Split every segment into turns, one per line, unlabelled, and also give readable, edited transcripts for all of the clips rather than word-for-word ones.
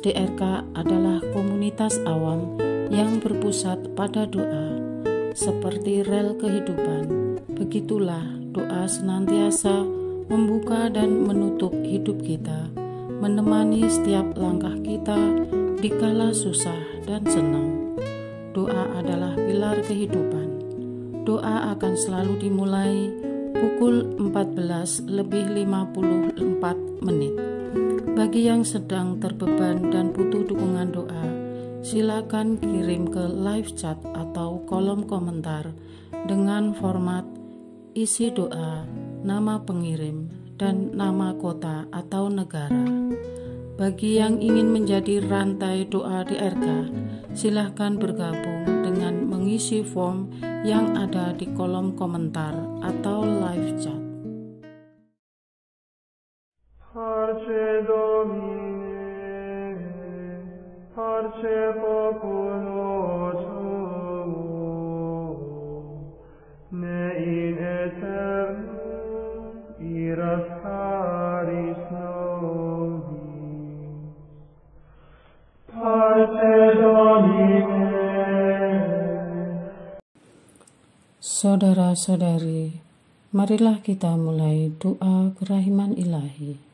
DRK adalah komunitas awam yang berpusat pada doa. Seperti rel kehidupan, begitulah doa senantiasa membuka dan menutup hidup kita, menemani setiap langkah kita di kala susah dan senang. Doa adalah pilar kehidupan. Doa akan selalu dimulai pukul 14:54. Bagi yang sedang terbeban dan butuh dukungan doa, silakan kirim ke live chat atau kolom komentar dengan format isi doa, nama pengirim, dan nama kota atau negara. Bagi yang ingin menjadi rantai doa DRK, silakan bergabung dengan mengisi form yang ada di kolom komentar atau live chat.
Parce Domine, parce populo tuo, ne in aeternum iras caris nobis. Parce Domine.
Saudara-saudari, marilah kita mulai doa kerahiman ilahi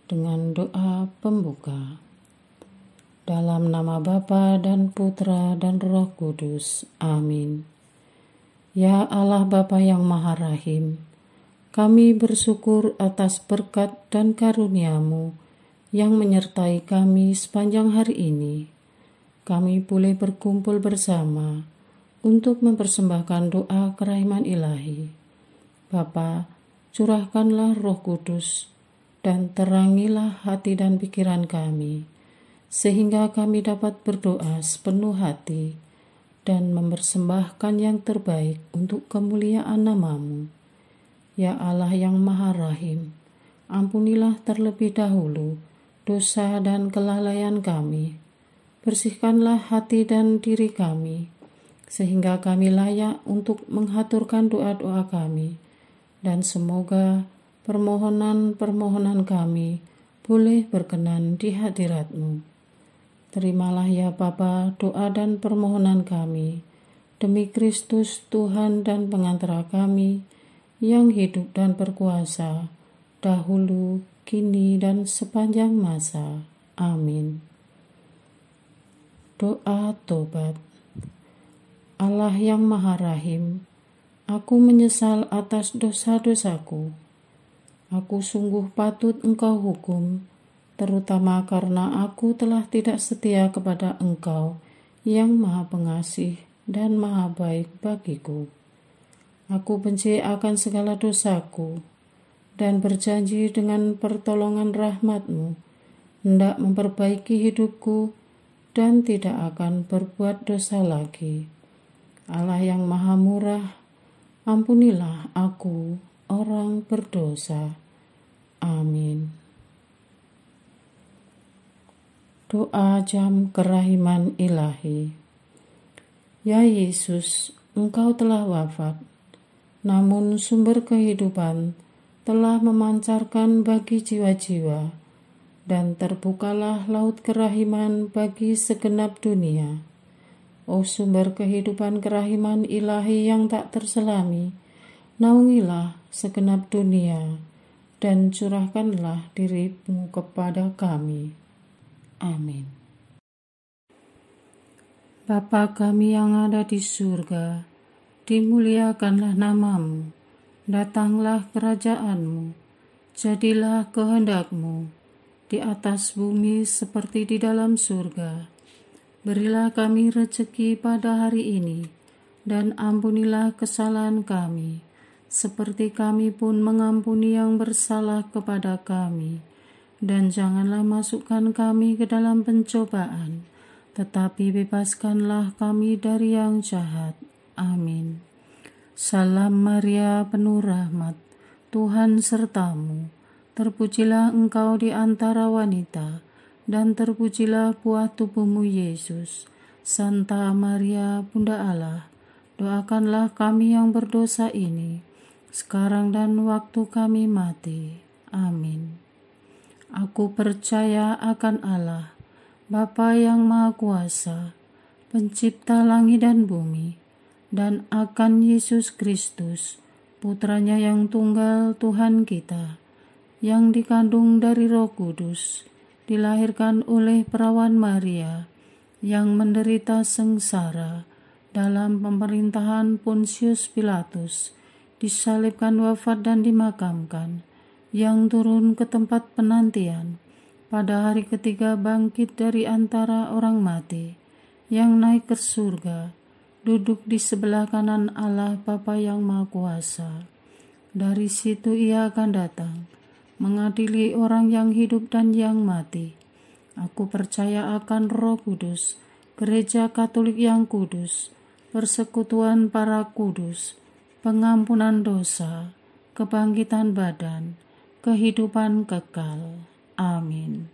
dengan doa pembuka. Dalam nama Bapa dan Putra dan Roh Kudus. Amin. Ya Allah Bapa yang Maha Rahim, kami bersyukur atas berkat dan karunia-Mu yang menyertai kami sepanjang hari ini. Kami boleh berkumpul bersama untuk mempersembahkan doa kerahiman ilahi. Bapa, curahkanlah Roh Kudus dan terangilah hati dan pikiran kami, sehingga kami dapat berdoa sepenuh hati dan mempersembahkan yang terbaik untuk kemuliaan nama-Mu. Ya Allah yang Maha Rahim, ampunilah terlebih dahulu dosa dan kelalaian kami. Bersihkanlah hati dan diri kami, sehingga kami layak untuk menghaturkan doa-doa kami, dan semoga permohonan-permohonan kami boleh berkenan di hadirat-Mu. Terimalah ya Bapa doa dan permohonan kami, demi Kristus Tuhan dan pengantara kami, yang hidup dan berkuasa, dahulu, kini, dan sepanjang masa. Amin. Doa tobat. Allah yang Maha Rahim, aku menyesal atas dosa-dosaku. Aku sungguh patut Engkau hukum, terutama karena aku telah tidak setia kepada Engkau yang Maha Pengasih dan Maha Baik bagiku. Aku benci akan segala dosaku dan berjanji dengan pertolongan rahmat-Mu hendak memperbaiki hidupku dan tidak akan berbuat dosa lagi. Allah yang Maha Murah, ampunilah aku, orang berdosa. Amin. Doa jam kerahiman ilahi. Ya Yesus, Engkau telah wafat, namun sumber kehidupan telah memancarkan bagi jiwa-jiwa, dan terbukalah laut kerahiman bagi segenap dunia. O sumber kehidupan kerahiman ilahi yang tak terselami, naungilah segenap dunia dan curahkanlah diri-Mu kepada kami. Amin. Bapa kami yang ada di surga, dimuliakanlah nama-Mu, datanglah kerajaan-Mu, jadilah kehendak-Mu di atas bumi seperti di dalam surga. Berilah kami rezeki pada hari ini, dan ampunilah kesalahan kami, seperti kami pun mengampuni yang bersalah kepada kami. Dan janganlah masukkan kami ke dalam pencobaan, tetapi bebaskanlah kami dari yang jahat. Amin. Salam Maria, penuh rahmat, Tuhan sertamu. Terpujilah engkau di antara wanita, dan terpujilah buah tubuhmu Yesus. Santa Maria, Bunda Allah, doakanlah kami yang berdosa ini, sekarang dan waktu kami mati. Amin. Aku percaya akan Allah, Bapa yang Maha Kuasa, Pencipta langit dan bumi, dan akan Yesus Kristus, Putranya yang tunggal Tuhan kita, yang dikandung dari Roh Kudus, dilahirkan oleh perawan Maria, yang menderita sengsara dalam pemerintahan Pontius Pilatus, disalibkan, wafat dan dimakamkan, yang turun ke tempat penantian, pada hari ketiga bangkit dari antara orang mati, yang naik ke surga, duduk di sebelah kanan Allah Bapa yang Maha Kuasa. Dari situ Ia akan datang, mengadili orang yang hidup dan yang mati. Aku percaya akan Roh Kudus, Gereja Katolik yang kudus, persekutuan para kudus, pengampunan dosa, kebangkitan badan, kehidupan kekal. Amin.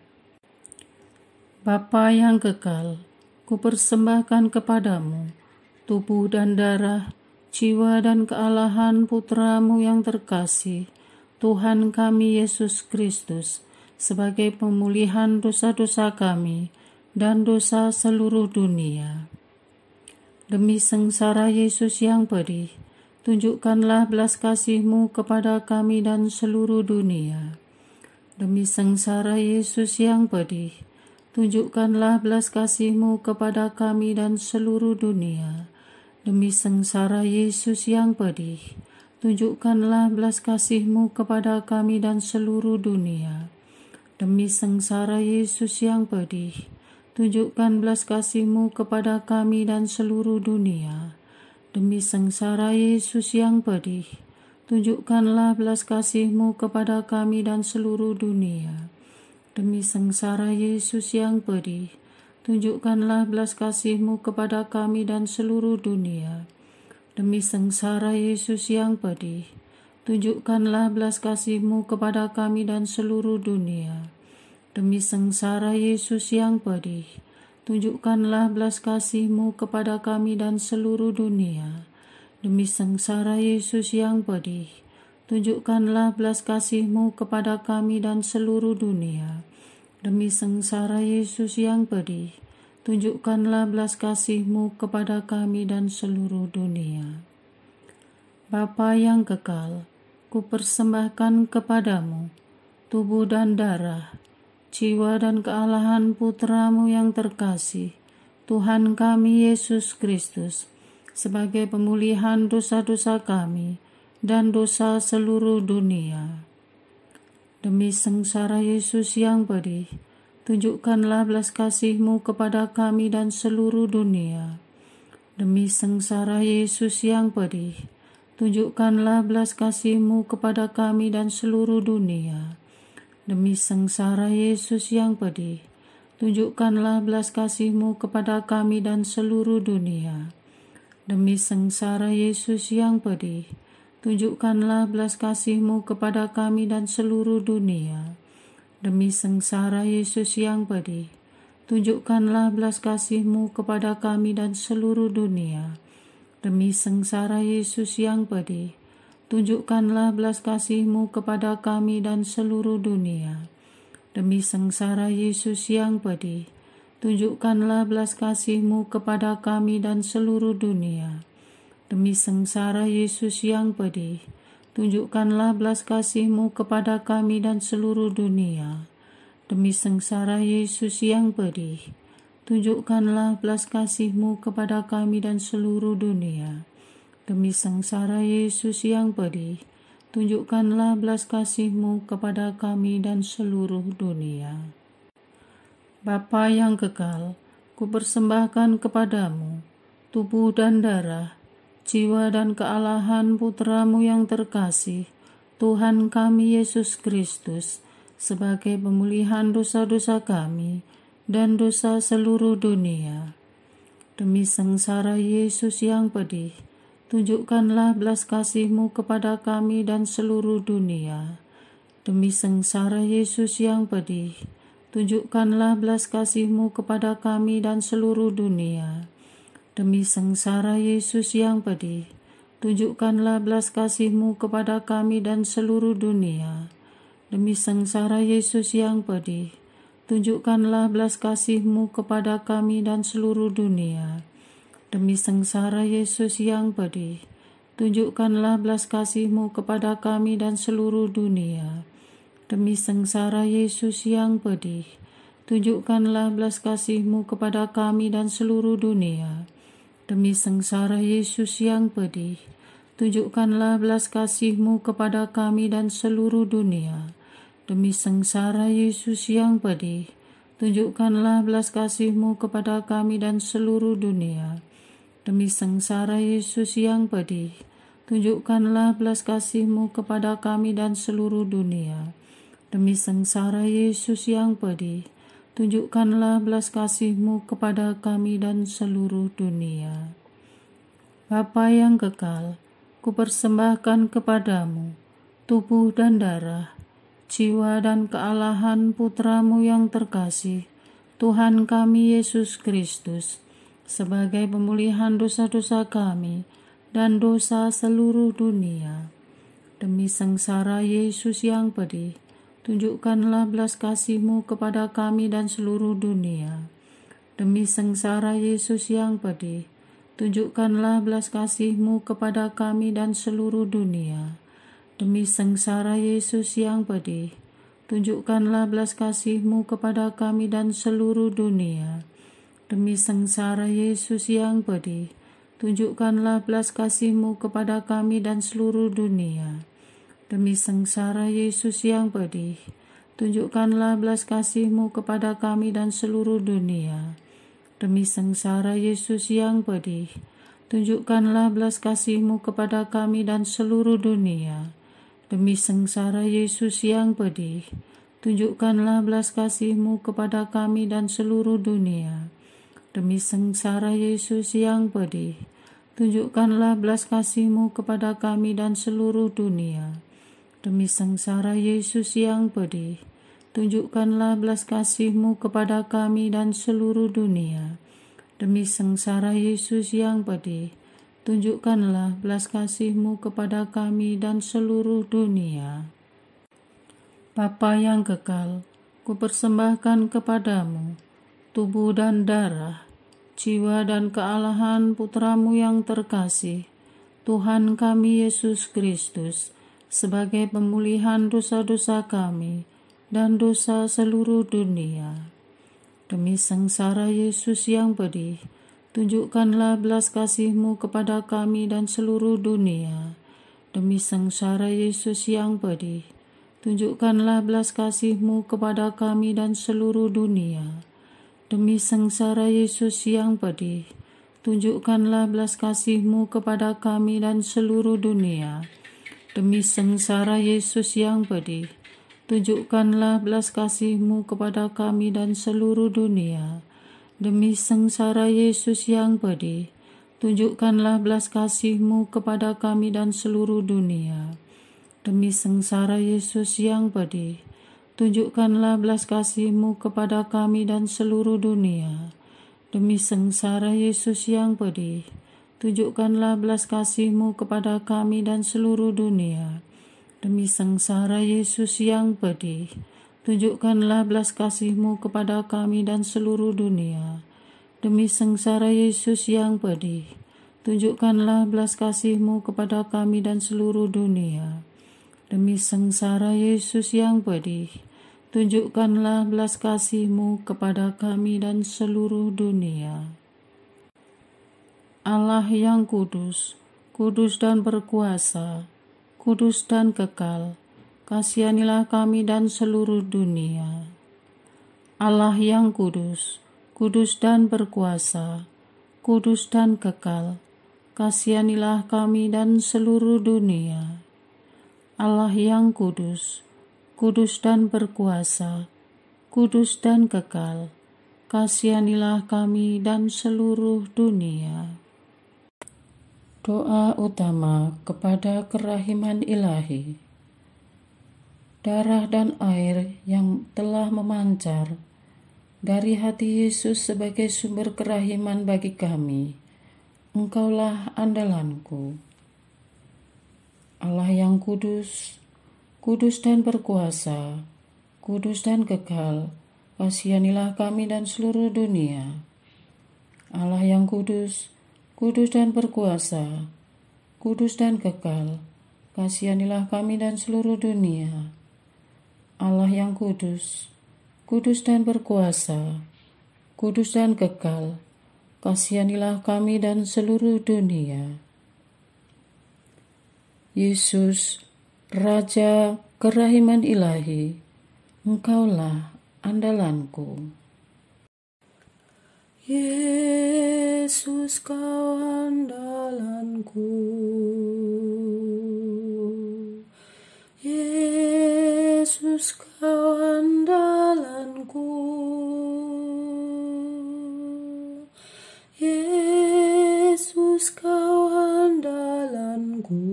Bapa yang kekal, kupersembahkan kepadamu tubuh dan darah, jiwa dan kealahan Putramu yang terkasih, Tuhan kami Yesus Kristus, sebagai pemulihan dosa-dosa kami dan dosa seluruh dunia. Demi sengsara Yesus yang pedih, tunjukkanlah belas kasih-Mu kepada kami dan seluruh dunia. Demi sengsara Yesus yang pedih, tunjukkanlah belas kasih-Mu kepada kami dan seluruh dunia. Demi sengsara Yesus yang pedih, tunjukkanlah belas kasih-Mu kepada kami dan seluruh dunia. Demi sengsara Yesus yang pedih, tunjukkan belas kasih-Mu kepada kami dan seluruh dunia. Demi sengsara Yesus yang pedih, tunjukkanlah belas kasih-Mu kepada kami dan seluruh dunia. Demi sengsara Yesus yang pedih, tunjukkanlah belas kasih-Mu kepada kami dan seluruh dunia. Demi sengsara Yesus yang pedih, tunjukkanlah belas kasih-Mu kepada kami dan seluruh dunia. Demi sengsara Yesus yang pedih, tunjukkanlah belas kasih-Mu kepada kami dan seluruh dunia. Demi sengsara Yesus yang pedih, tunjukkanlah belas kasih-Mu kepada kami dan seluruh dunia. Demi sengsara Yesus yang pedih, tunjukkanlah belas kasih-Mu kepada kami dan seluruh dunia. Bapa yang kekal, kupersembahkan kepadamu tubuh dan darah, jiwa dan kealahan Putramu yang terkasih, Tuhan kami Yesus Kristus, sebagai pemulihan dosa-dosa kami dan dosa seluruh dunia. Demi sengsara Yesus yang pedih, tunjukkanlah belas kasih-Mu kepada kami dan seluruh dunia. Demi sengsara Yesus yang pedih, tunjukkanlah belas kasih-Mu kepada kami dan seluruh dunia. Demi sengsara Yesus yang pedih, tunjukkanlah belas kasih-Mu kepada kami dan seluruh dunia. Demi sengsara Yesus yang pedih, tunjukkanlah belas kasih-Mu kepada kami dan seluruh dunia. Demi sengsara Yesus yang pedih, tunjukkanlah belas kasih-Mu kepada kami dan seluruh dunia. Demi sengsara Yesus yang pedih, tunjukkanlah belas kasih-Mu kepada kami dan seluruh dunia. Demi sengsara Yesus yang pedih, tunjukkanlah belas kasih-Mu kepada kami dan seluruh dunia. Demi sengsara Yesus yang pedih, tunjukkanlah belas kasih-Mu kepada kami dan seluruh dunia. Demi sengsara Yesus yang pedih, tunjukkanlah belas kasih-Mu kepada kami dan seluruh dunia. Demi sengsara Yesus yang pedih, tunjukkanlah belas kasih-Mu kepada kami dan seluruh dunia. Bapa yang kekal, kupersembahkan kepadamu tubuh dan darah, jiwa dan kealahan Putramu yang terkasih, Tuhan kami Yesus Kristus, sebagai pemulihan dosa-dosa kami dan dosa seluruh dunia. Demi sengsara Yesus yang pedih, tunjukkanlah belas kasih-Mu kepada kami dan seluruh dunia. Demi sengsara Yesus yang pedih, tunjukkanlah belas kasih-Mu kepada kami dan seluruh dunia. Demi sengsara Yesus yang pedih, tunjukkanlah belas kasih-Mu kepada kami dan seluruh dunia. Demi sengsara Yesus yang pedih, tunjukkanlah belas kasih-Mu kepada kami dan seluruh dunia. Demi sengsara Yesus yang pedih, tunjukkanlah belas kasih-Mu kepada kami dan seluruh dunia. Demi sengsara Yesus yang pedih, tunjukkanlah belas kasih-Mu kepada kami dan seluruh dunia. Demi sengsara Yesus yang pedih, tunjukkanlah belas kasih-Mu kepada kami dan seluruh dunia. Demi sengsara Yesus yang pedih, tunjukkanlah belas kasih-Mu kepada kami dan seluruh dunia. Demi sengsara Yesus yang pedih, tunjukkanlah belas kasih-Mu kepada kami dan seluruh dunia. Demi sengsara Yesus yang pedih, tunjukkanlah belas kasih-Mu kepada kami dan seluruh dunia. Bapa yang kekal, kupersembahkan kepadamu tubuh dan darah, jiwa dan kealahan Putra-Mu yang terkasih, Tuhan kami Yesus Kristus, sebagai pemulihan dosa-dosa kami dan dosa seluruh dunia. Demi sengsara Yesus yang pedih, tunjukkanlah belas kasih-Mu kepada kami dan seluruh dunia. Demi sengsara Yesus yang pedih, tunjukkanlah belas kasih-Mu kepada kami dan seluruh dunia. Demi sengsara Yesus yang pedih, tunjukkanlah belas kasih-Mu kepada kami dan seluruh dunia. Demi sengsara Yesus yang pedih, tunjukkanlah belas kasih-Mu kepada kami dan seluruh dunia. Demi sengsara Yesus yang pedih, tunjukkanlah belas kasih-Mu kepada kami dan seluruh dunia. Demi sengsara Yesus yang pedih, tunjukkanlah belas kasih-Mu kepada kami dan seluruh dunia. Demi sengsara Yesus yang pedih, tunjukkanlah belas kasih-Mu kepada kami dan seluruh dunia. Demi sengsara Yesus yang pedih, tunjukkanlah belas kasih-Mu kepada kami dan seluruh dunia. Demi sengsara Yesus yang pedih, tunjukkanlah belas kasih-Mu kepada kami dan seluruh dunia. Demi sengsara Yesus yang pedih, tunjukkanlah belas kasih-Mu kepada kami dan seluruh dunia. Bapa yang kekal, kupersembahkan kepadamu tubuh dan darah, jiwa dan kealahan Putra-Mu yang terkasih, Tuhan kami Yesus Kristus, sebagai pemulihan dosa-dosa kami dan dosa seluruh dunia. Demi sengsara Yesus yang pedih, tunjukkanlah belas kasih-Mu kepada kami dan seluruh dunia. Demi sengsara Yesus yang pedih, tunjukkanlah belas kasih-Mu kepada kami dan seluruh dunia. Demi sengsara Yesus yang pedih, tunjukkanlah belas kasih-Mu kepada kami dan seluruh dunia. Demi sengsara Yesus yang pedih, tunjukkanlah belas kasih-Mu kepada kami dan seluruh dunia. Demi sengsara Yesus yang pedih, tunjukkanlah belas kasih-Mu kepada kami dan seluruh dunia. Demi sengsara Yesus yang pedih, tunjukkanlah belas kasih-Mu kepada kami dan seluruh dunia. Demi sengsara Yesus yang pedih, tunjukkanlah belas kasih-Mu kepada kami dan seluruh dunia. Demi sengsara Yesus yang pedih, tunjukkanlah belas kasih-Mu kepada kami dan seluruh dunia. Demi sengsara Yesus yang pedih, tunjukkanlah belas kasih-Mu kepada kami dan seluruh dunia. Demi sengsara Yesus yang pedih, tunjukkanlah belas kasih-Mu kepada kami dan seluruh dunia. Allah yang kudus, kudus dan berkuasa, kudus dan kekal, kasihanilah kami dan seluruh dunia. Allah yang kudus, kudus dan berkuasa, kudus dan kekal, kasihanilah kami dan seluruh dunia. Allah yang kudus, kudus dan berkuasa, kudus dan kekal, kasihanilah kami dan seluruh dunia. Doa utama kepada kerahiman ilahi. Darah dan air yang telah memancar dari hati Yesus sebagai sumber kerahiman bagi kami, Engkaulah andalanku. Allah yang kudus, kudus dan berkuasa, kudus dan kekal, kasihanilah kami dan seluruh dunia. Allah yang kudus, kudus dan berkuasa, kudus dan kekal, kasihanilah kami dan seluruh dunia. Allah yang kudus, kudus dan berkuasa, kudus dan kekal, kasihanilah kami dan seluruh dunia. Yesus, Raja kerahiman ilahi, Engkaulah andalanku. Yesus, Kau andalanku. Yesus, Kau andalanku. Yesus, Kau andalanku.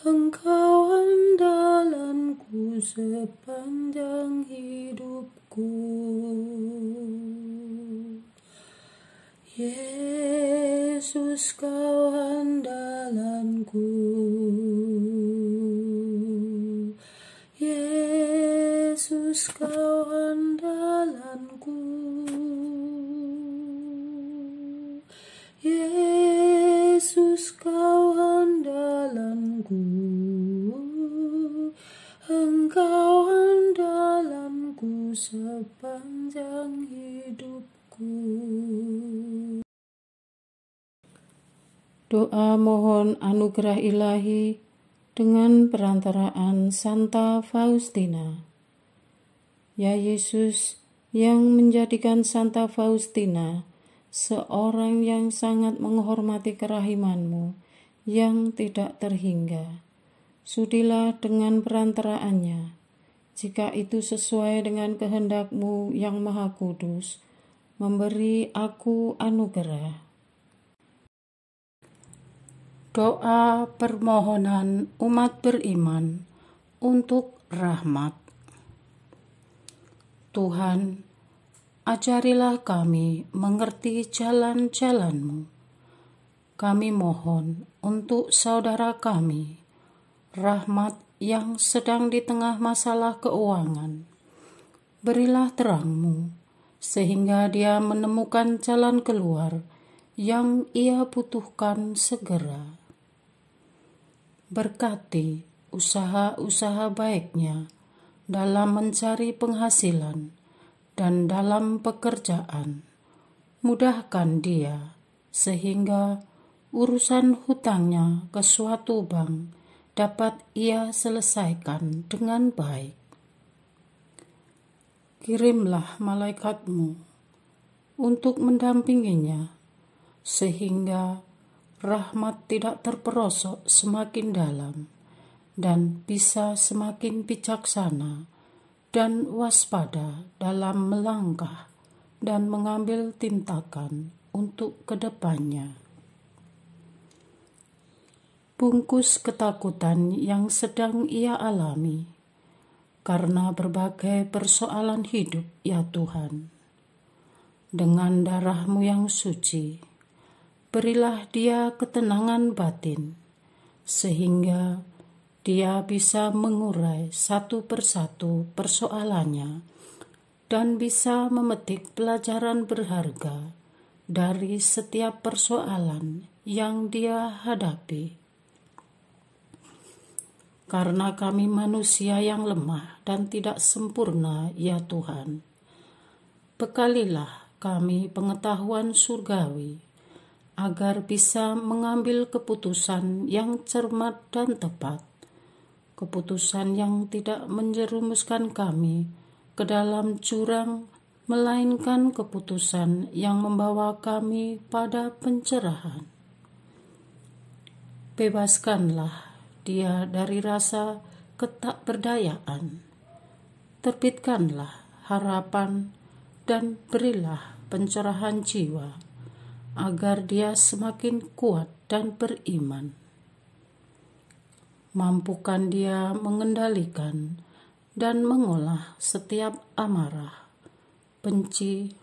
Engkau andalanku sepanjang hidupku. Yesus, Kau andalanku. Yesus, Kau andalanku. Yesus, Kau andalanku. Engkau andalanku sepanjang hidupku. Doa mohon anugerah ilahi dengan perantaraan Santa Faustina. Ya Yesus, yang menjadikan Santa Faustina seorang yang sangat menghormati kerahiman-Mu yang tidak terhingga, sudilah dengan perantaraannya, jika itu sesuai dengan kehendak-Mu yang maha kudus, memberi aku anugerah. Doa permohonan umat beriman untuk rahmat. Tuhan, ajarilah kami mengerti jalan-jalan-Mu. Kami mohon untuk saudara kami, Rahmat, yang sedang di tengah masalah keuangan. Berilah terang-Mu, sehingga dia menemukan jalan keluar yang ia butuhkan segera. Berkati usaha-usaha baiknya dalam mencari penghasilan dan dalam pekerjaan. Mudahkan dia sehingga urusan hutangnya ke suatu bank dapat ia selesaikan dengan baik. Kirimlah malaikat-Mu untuk mendampinginya, sehingga rahmat tidak terperosok semakin dalam dan bisa semakin bijaksana dan waspada dalam melangkah dan mengambil tindakan untuk kedepannya. Bungkus ketakutan yang sedang ia alami karena berbagai persoalan hidup, ya Tuhan. Dengan darah-Mu yang suci, berilah dia ketenangan batin, sehingga dia bisa mengurai satu persatu persoalannya dan bisa memetik pelajaran berharga dari setiap persoalan yang dia hadapi. Karena kami manusia yang lemah dan tidak sempurna, ya Tuhan, bekalilah kami pengetahuan surgawi, agar bisa mengambil keputusan yang cermat dan tepat, keputusan yang tidak menjerumuskan kami ke dalam jurang, melainkan keputusan yang membawa kami pada pencerahan. Bebaskanlah dia dari rasa ketakberdayaan, terbitkanlah harapan dan berilah pencerahan jiwa, agar dia semakin kuat dan beriman. Mampukan dia mengendalikan dan mengolah setiap amarah, benci,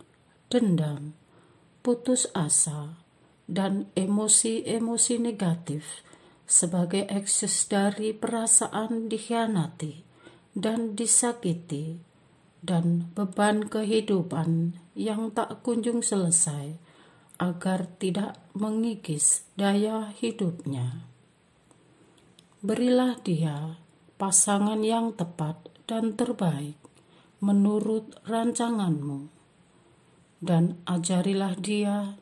dendam, putus asa, dan emosi-emosi negatif sebagai ekses dari perasaan dikhianati dan disakiti dan beban kehidupan yang tak kunjung selesai, agar tidak mengikis daya hidupnya. Berilah dia pasangan yang tepat dan terbaik menurut rancanganmu, dan ajarilah dia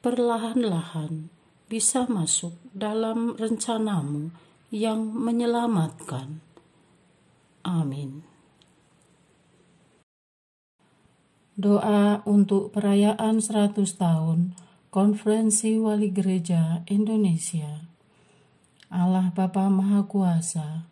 perlahan-lahan bisa masuk dalam rencanamu yang menyelamatkan. Amin. Doa untuk perayaan 100 tahun Konferensi Wali Gereja Indonesia. Allah Bapa Maha Kuasa,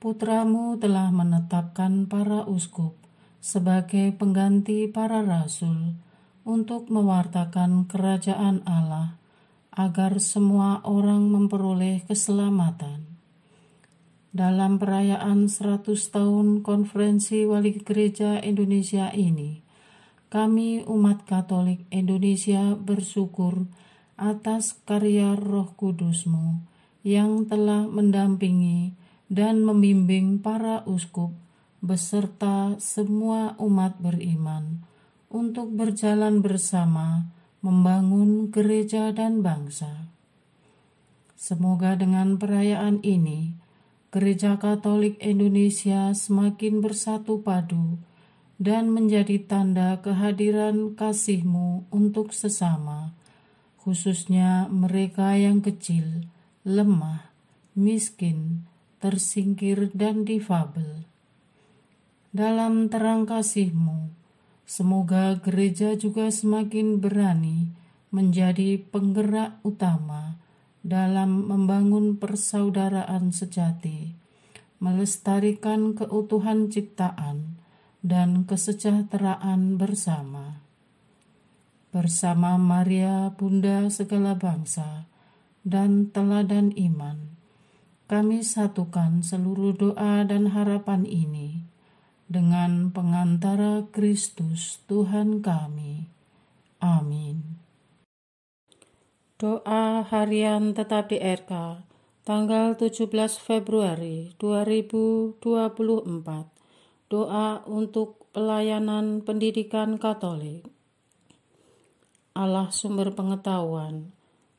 Putramu telah menetapkan para uskup sebagai pengganti para rasul untuk mewartakan kerajaan Allah, agar semua orang memperoleh keselamatan. Dalam perayaan 100 tahun Konferensi Wali Gereja Indonesia ini, kami umat Katolik Indonesia bersyukur atas karya Roh Kudus-Mu yang telah mendampingi dan membimbing para uskup beserta semua umat beriman untuk berjalan bersama membangun gereja dan bangsa. Semoga dengan perayaan ini, Gereja Katolik Indonesia semakin bersatu padu dan menjadi tanda kehadiran kasih-Mu untuk sesama, khususnya mereka yang kecil, lemah, miskin, tersingkir, dan difabel. Dalam terang kasih-Mu, semoga gereja juga semakin berani menjadi penggerak utama dalam membangun persaudaraan sejati, melestarikan keutuhan ciptaan, dan kesejahteraan bersama. Bersama Maria, Bunda segala bangsa, dan teladan iman, kami satukan seluruh doa dan harapan ini dengan pengantara Kristus Tuhan kami. Amin. Doa harian tetap di RK, tanggal 17 Februari 2024. Doa untuk pelayanan pendidikan Katolik. Allah sumber pengetahuan,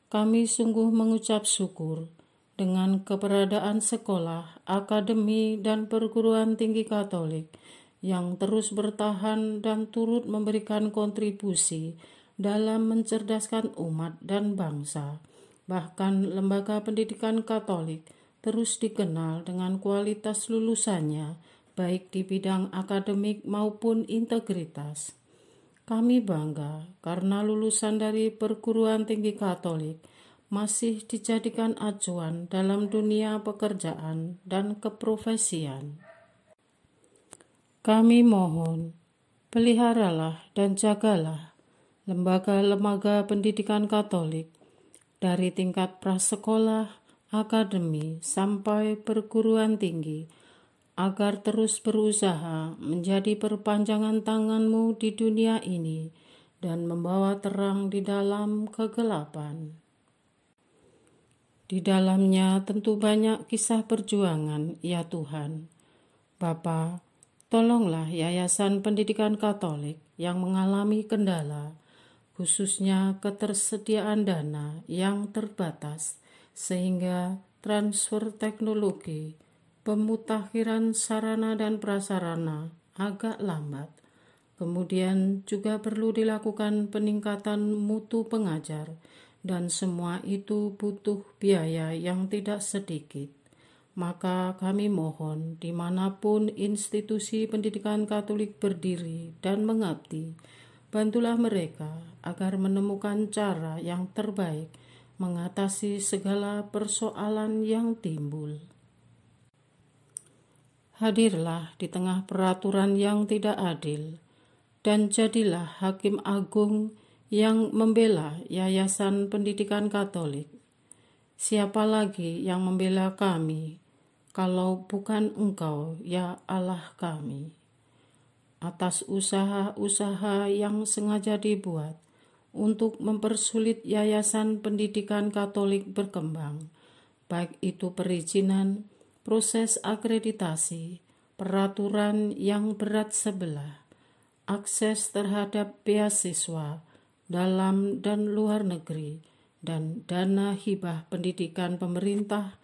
kami sungguh mengucap syukur dengan keberadaan sekolah, akademi, dan perguruan tinggi Katolik yang terus bertahan dan turut memberikan kontribusi dalam mencerdaskan umat dan bangsa. Bahkan lembaga pendidikan Katolik terus dikenal dengan kualitas lulusannya, baik di bidang akademik maupun integritas. Kami bangga karena lulusan dari perguruan tinggi Katolik masih dijadikan acuan dalam dunia pekerjaan dan keprofesian. Kami mohon, peliharalah dan jagalah lembaga-lembaga pendidikan Katolik dari tingkat prasekolah, akademi, sampai perguruan tinggi, agar terus berusaha menjadi perpanjangan tangan-Mu di dunia ini dan membawa terang di dalam kegelapan. Di dalamnya tentu banyak kisah perjuangan, ya Tuhan. Bapa, tolonglah Yayasan Pendidikan Katolik yang mengalami kendala, khususnya ketersediaan dana yang terbatas, sehingga transfer teknologi, pemutakhiran sarana dan prasarana agak lambat. Kemudian juga perlu dilakukan peningkatan mutu pengajar, dan semua itu butuh biaya yang tidak sedikit. Maka kami mohon, dimanapun institusi pendidikan Katolik berdiri dan mengabdi, bantulah mereka agar menemukan cara yang terbaik mengatasi segala persoalan yang timbul. Hadirlah di tengah peraturan yang tidak adil, dan jadilah Hakim Agung yang membela Yayasan Pendidikan Katolik. Siapa lagi yang membela kami, kalau bukan Engkau, ya Allah kami? Atas usaha-usaha yang sengaja dibuat untuk mempersulit Yayasan Pendidikan Katolik berkembang, baik itu perizinan, proses akreditasi, peraturan yang berat sebelah, akses terhadap beasiswa dalam dan luar negeri, dan dana hibah pendidikan pemerintah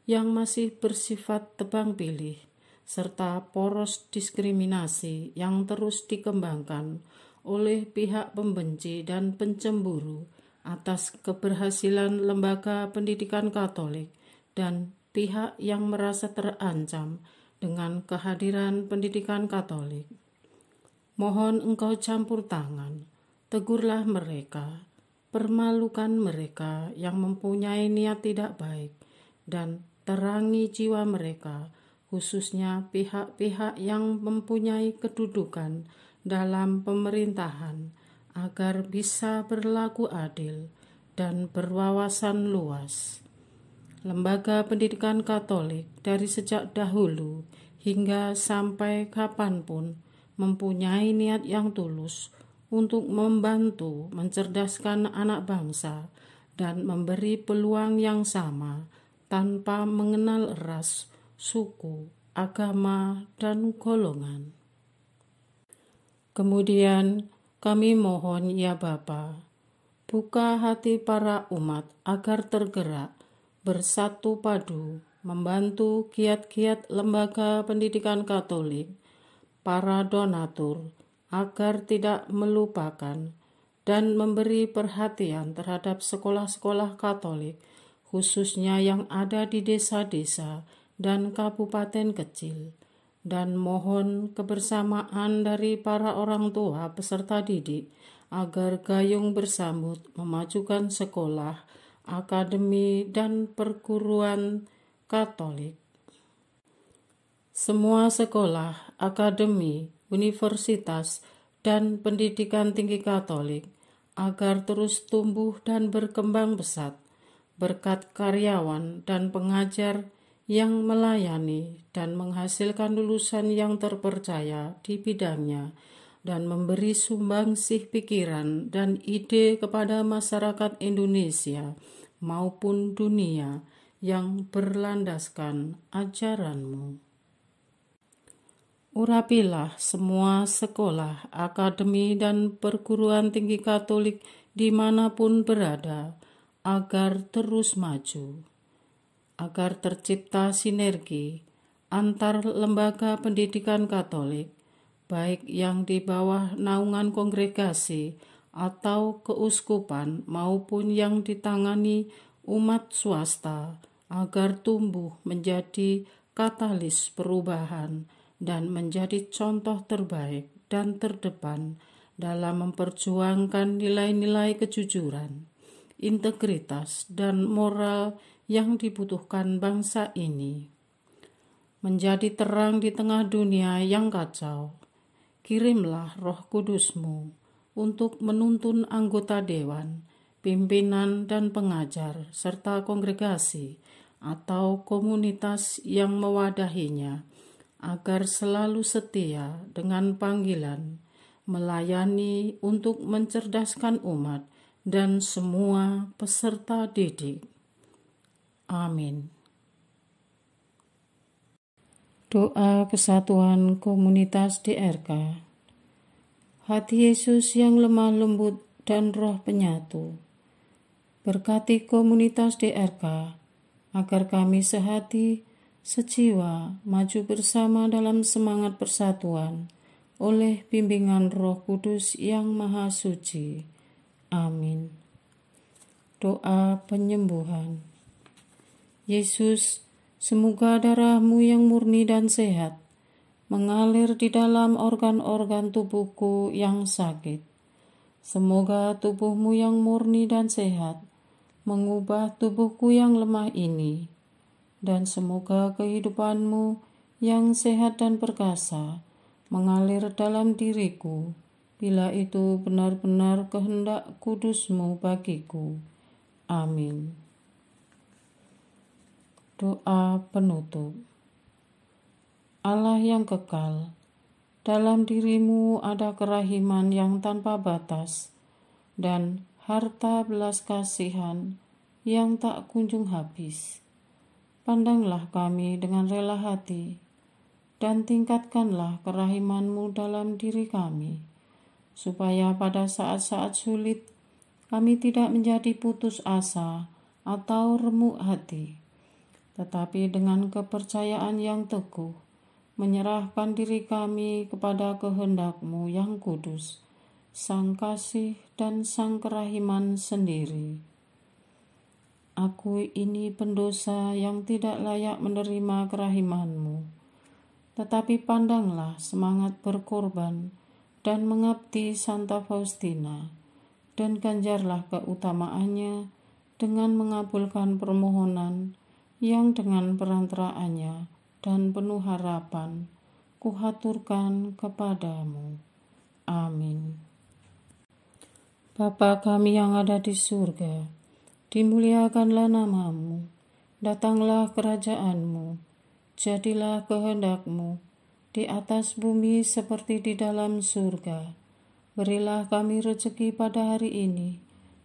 yang masih bersifat tebang pilih, serta poros diskriminasi yang terus dikembangkan oleh pihak pembenci dan pencemburu atas keberhasilan lembaga pendidikan Katolik dan pihak yang merasa terancam dengan kehadiran pendidikan Katolik. Mohon Engkau campur tangan, tegurlah mereka, permalukan mereka yang mempunyai niat tidak baik, dan terangi jiwa mereka, khususnya pihak-pihak yang mempunyai kedudukan dalam pemerintahan, agar bisa berlaku adil dan berwawasan luas. Lembaga pendidikan Katolik dari sejak dahulu hingga sampai kapanpun mempunyai niat yang tulus untuk membantu mencerdaskan anak bangsa dan memberi peluang yang sama tanpa mengenal ras, suku, agama, dan golongan. Kemudian kami mohon ya Bapa, buka hati para umat agar tergerak bersatu padu membantu kiat-kiat lembaga pendidikan Katolik, para donatur, agar tidak melupakan dan memberi perhatian terhadap sekolah-sekolah Katolik, khususnya yang ada di desa-desa dan kabupaten kecil, dan mohon kebersamaan dari para orang tua peserta didik agar gayung bersambut memajukan sekolah, akademi, dan perguruan Katolik. Semua sekolah, akademi, universitas, dan pendidikan tinggi Katolik agar terus tumbuh dan berkembang pesat berkat karyawan dan pengajar yang melayani dan menghasilkan lulusan yang terpercaya di bidangnya dan memberi sumbangsih pikiran dan ide kepada masyarakat Indonesia maupun dunia yang berlandaskan ajaran-Mu. Urapilah semua sekolah, akademi, dan perguruan tinggi Katolik dimanapun berada, agar terus maju, agar tercipta sinergi antar lembaga pendidikan Katolik, baik yang di bawah naungan kongregasi atau keuskupan maupun yang ditangani umat swasta, agar tumbuh menjadi katalis perubahan dan menjadi contoh terbaik dan terdepan dalam memperjuangkan nilai-nilai kejujuran, integritas, dan moral yang dibutuhkan bangsa ini. Menjadi terang di tengah dunia yang kacau, kirimlah Roh Kudus-Mu untuk menuntun anggota dewan, pimpinan dan pengajar, serta kongregasi atau komunitas yang mewadahinya, agar selalu setia dengan panggilan, melayani untuk mencerdaskan umat dan semua peserta didik. Amin. Doa kesatuan komunitas DRK. Hati Yesus yang lemah lembut dan roh penyatu, berkati komunitas DRK, agar kami sehati, sejiwa, maju bersama dalam semangat persatuan, oleh bimbingan Roh Kudus yang Maha Suci. Amin. Doa penyembuhan. Yesus, semoga darah-Mu yang murni dan sehat mengalir di dalam organ-organ tubuhku yang sakit. Semoga tubuh-Mu yang murni dan sehat mengubah tubuhku yang lemah ini, dan semoga kehidupan-Mu yang sehat dan perkasa mengalir dalam diriku, bila itu benar-benar kehendak kudus-Mu bagiku. Amin. Doa penutup. Allah yang kekal, dalam diri-Mu ada kerahiman yang tanpa batas dan harta belas kasihan yang tak kunjung habis. Pandanglah kami dengan rela hati, dan tingkatkanlah kerahiman-Mu dalam diri kami, supaya pada saat-saat sulit kami tidak menjadi putus asa atau remuk hati, tetapi dengan kepercayaan yang teguh, menyerahkan diri kami kepada kehendak-Mu yang kudus, Sang Kasih dan Sang Kerahiman sendiri. Aku ini pendosa yang tidak layak menerima kerahiman-Mu, tetapi pandanglah semangat berkorban dan mengabdi Santa Faustina, dan ganjarlah keutamaannya dengan mengabulkan permohonan yang dengan perantaraannya dan penuh harapan kuhaturkan kepadamu. Amin. Bapa kami yang ada di surga, dimuliakanlah nama-Mu, datanglah kerajaan-Mu, jadilah kehendak-Mu di atas bumi seperti di dalam surga. Berilah kami rezeki pada hari ini,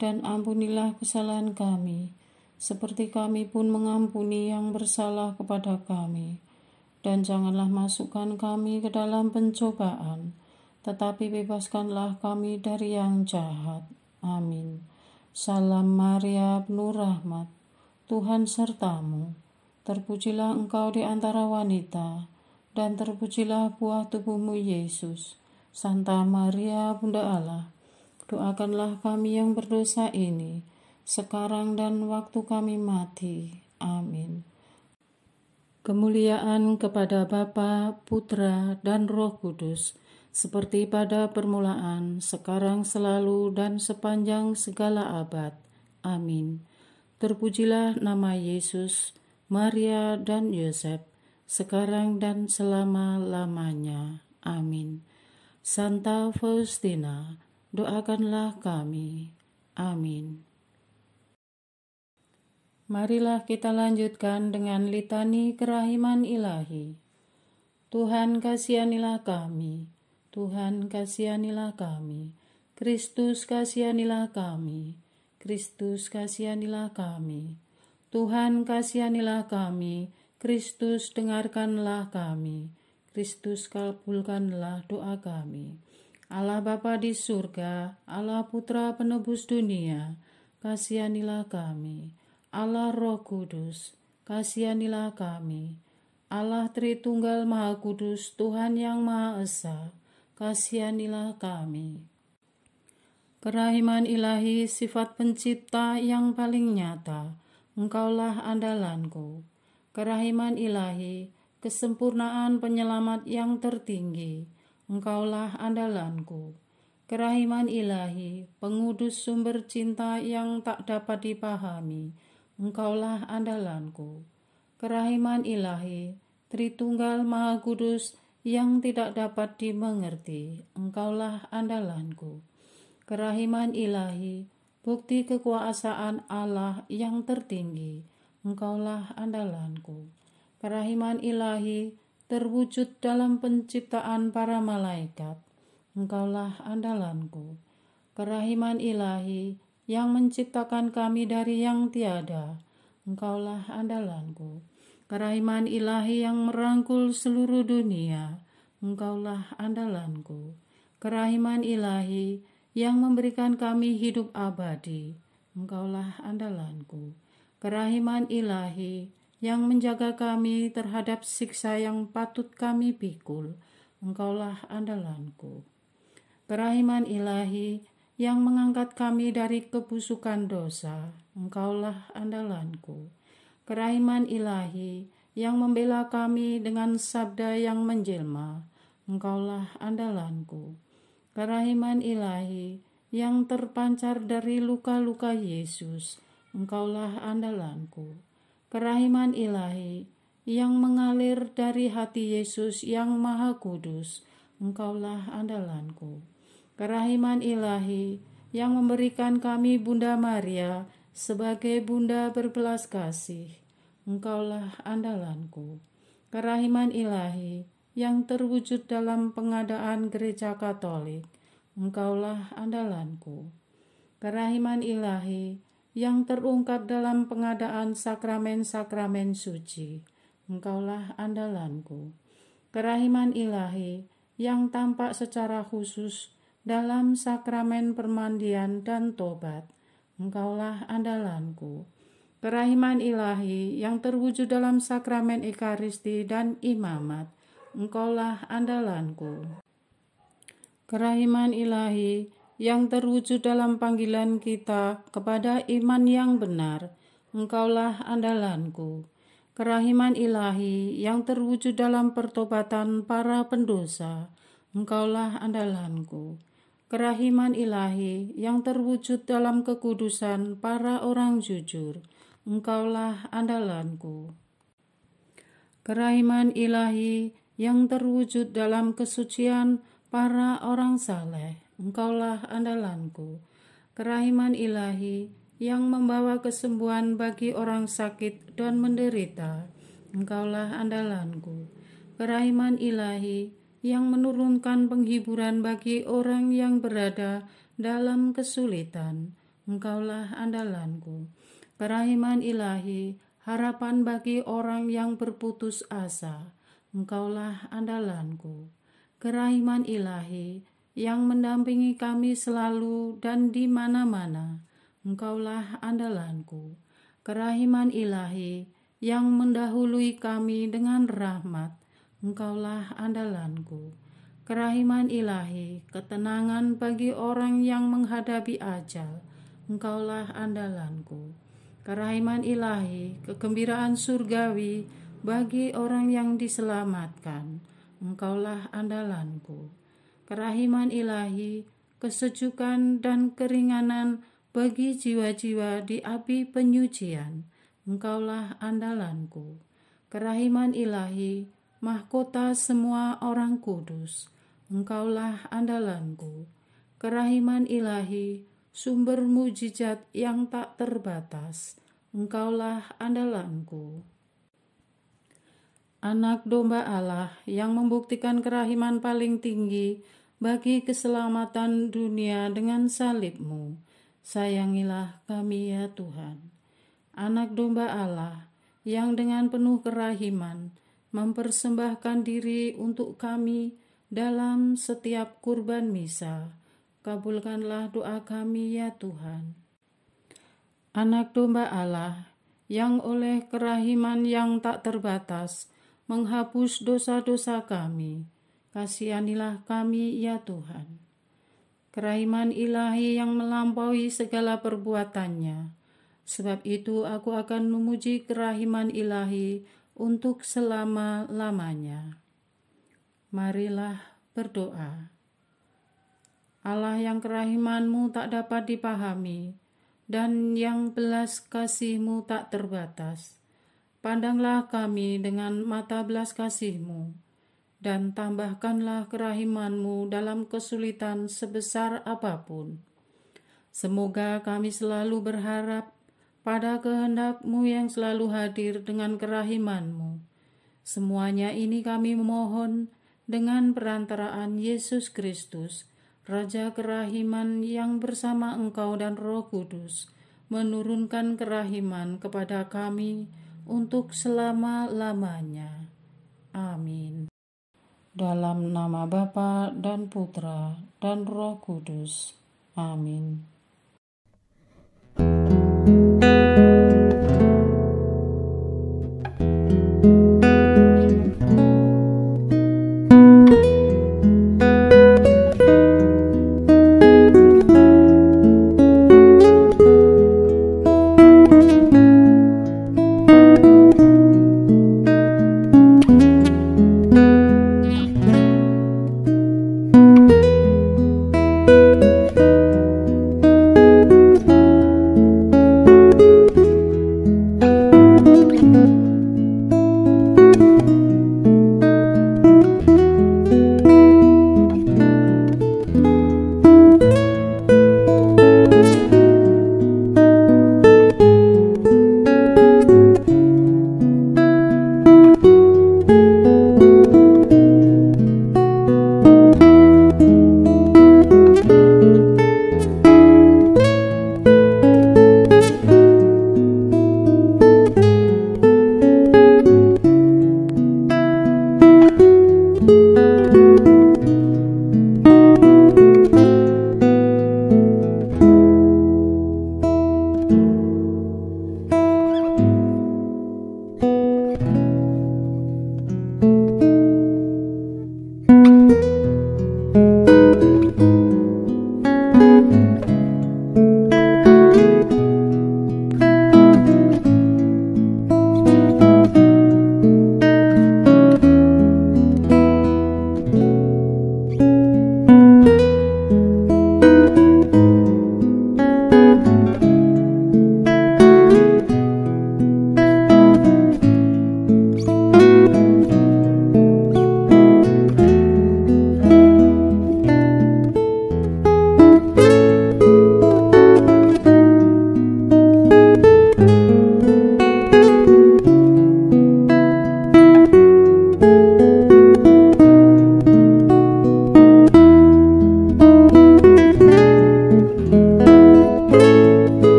dan ampunilah kesalahan kami, seperti kami pun mengampuni yang bersalah kepada kami. Dan janganlah masukkan kami ke dalam pencobaan, tetapi bebaskanlah kami dari yang jahat. Amin. Salam Maria, penuh rahmat, Tuhan sertamu. Terpujilah engkau di antara wanita, dan terpujilah buah tubuhmu Yesus. Santa Maria, Bunda Allah, doakanlah kami yang berdosa ini, sekarang dan waktu kami mati. Amin. Kemuliaan kepada Bapa, Putra, dan Roh Kudus, seperti pada permulaan, sekarang, selalu, dan sepanjang segala abad. Amin. Terpujilah nama Yesus, Maria, dan Yosef, sekarang dan selama-lamanya. Amin. Santa Faustina, doakanlah kami. Amin. Marilah kita lanjutkan dengan litani kerahiman ilahi. Tuhan kasihanilah kami. Tuhan kasihanilah kami, Kristus kasihanilah kami, Kristus kasihanilah kami, Tuhan kasihanilah kami, Kristus dengarkanlah kami, Kristus kabulkanlah doa kami. Allah Bapa di surga, Allah Putra penebus dunia, kasihanilah kami. Allah Roh Kudus, kasihanilah kami. Allah Tritunggal Maha Kudus, Tuhan yang Maha Esa, kasihanilah kami. Kerahiman ilahi, sifat pencipta yang paling nyata, Engkaulah andalanku. Kerahiman ilahi, kesempurnaan penyelamat yang tertinggi, Engkaulah andalanku. Kerahiman ilahi, pengudus sumber cinta yang tak dapat dipahami, Engkaulah andalanku. Kerahiman ilahi, Tritunggal Maha Kudus yang tidak dapat dimengerti, Engkaulah andalanku. Kerahiman ilahi, bukti kekuasaan Allah yang tertinggi, Engkaulah andalanku. Kerahiman ilahi, terwujud dalam penciptaan para malaikat, Engkaulah andalanku. Kerahiman ilahi, yang menciptakan kami dari yang tiada, Engkaulah andalanku. Kerahiman ilahi yang merangkul seluruh dunia, Engkaulah andalanku. Kerahiman ilahi yang memberikan kami hidup abadi, Engkaulah andalanku. Kerahiman ilahi yang menjaga kami terhadap siksa yang patut kami pikul, Engkaulah andalanku. Kerahiman ilahi yang mengangkat kami dari kebusukan dosa, Engkaulah andalanku. Kerahiman ilahi yang membela kami dengan sabda yang menjelma, Engkaulah andalanku. Kerahiman ilahi yang terpancar dari luka-luka Yesus, Engkaulah andalanku. Kerahiman ilahi yang mengalir dari hati Yesus yang Maha Kudus, Engkaulah andalanku. Kerahiman ilahi yang memberikan kami Bunda Maria sebagai Bunda berbelas kasih, Engkaulah andalanku. Kerahiman ilahi yang terwujud dalam pengadaan Gereja Katolik, Engkaulah andalanku. Kerahiman ilahi yang terungkap dalam pengadaan sakramen-sakramen suci, Engkaulah andalanku. kerahiman ilahi yang tampak secara khusus dalam sakramen permandian dan tobat, Engkaulah andalanku. Kerahiman ilahi yang terwujud dalam sakramen Ekaristi dan imamat, Engkaulah andalanku. Kerahiman ilahi yang terwujud dalam panggilan kita kepada iman yang benar, Engkaulah andalanku. Kerahiman ilahi yang terwujud dalam pertobatan para pendosa, Engkaulah andalanku. Kerahiman ilahi yang terwujud dalam kekudusan para orang jujur, Engkaulah andalanku. Kerahiman ilahi yang terwujud dalam kesucian para orang saleh, Engkaulah andalanku. Kerahiman ilahi yang membawa kesembuhan bagi orang sakit dan menderita, Engkaulah andalanku. Kerahiman ilahi yang menurunkan penghiburan bagi orang yang berada dalam kesulitan, Engkaulah andalanku. Kerahiman ilahi, harapan bagi orang yang berputus asa, Engkaulah andalanku. Kerahiman ilahi yang mendampingi kami selalu dan di mana-mana, Engkaulah andalanku. Kerahiman ilahi yang mendahului kami dengan rahmat, Engkaulah andalanku. Kerahiman ilahi, ketenangan bagi orang yang menghadapi ajal, Engkaulah andalanku. Kerahiman ilahi, kegembiraan surgawi bagi orang yang diselamatkan, Engkaulah andalanku. Kerahiman ilahi, kesejukan dan keringanan bagi jiwa-jiwa di api penyucian, Engkaulah andalanku. Kerahiman ilahi, mahkota semua orang kudus, Engkaulah andalanku. Kerahiman ilahi, sumber mujizat yang tak terbatas, Engkaulah andalanku. Anak domba Allah yang membuktikan kerahiman paling tinggi bagi keselamatan dunia dengan salib-Mu, sayangilah kami ya Tuhan. Anak domba Allah yang dengan penuh kerahiman mempersembahkan diri untuk kami dalam setiap kurban misa, kabulkanlah doa kami ya Tuhan. Anak domba Allah yang oleh kerahiman yang tak terbatas menghapus dosa-dosa kami, kasihanilah kami ya Tuhan. Kerahiman ilahi yang melampaui segala perbuatannya, sebab itu aku akan memuji kerahiman ilahi untuk selama-lamanya. Marilah berdoa. Allah yang kerahiman-Mu tak dapat dipahami dan yang belas kasih-Mu tak terbatas, pandanglah kami dengan mata belas kasih-Mu dan tambahkanlah kerahiman-Mu dalam kesulitan sebesar apapun. Semoga kami selalu berharap pada kehendak-Mu yang selalu hadir dengan kerahiman-Mu. Semuanya ini kami memohon dengan perantaraan Yesus Kristus, Raja kerahiman yang bersama Engkau dan Roh Kudus, menurunkan kerahiman kepada kami untuk selama-lamanya. Amin. Dalam nama Bapa dan Putra dan Roh Kudus. Amin.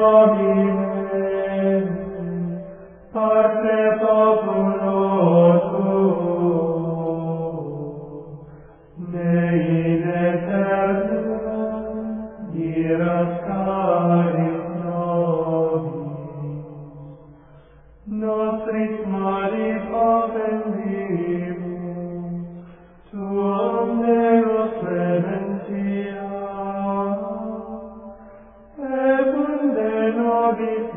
Domine, parce populo tuo, ne in aeternum diras caris nobis, nostris malis offendimus, tuam Deus clementia, et unde nobis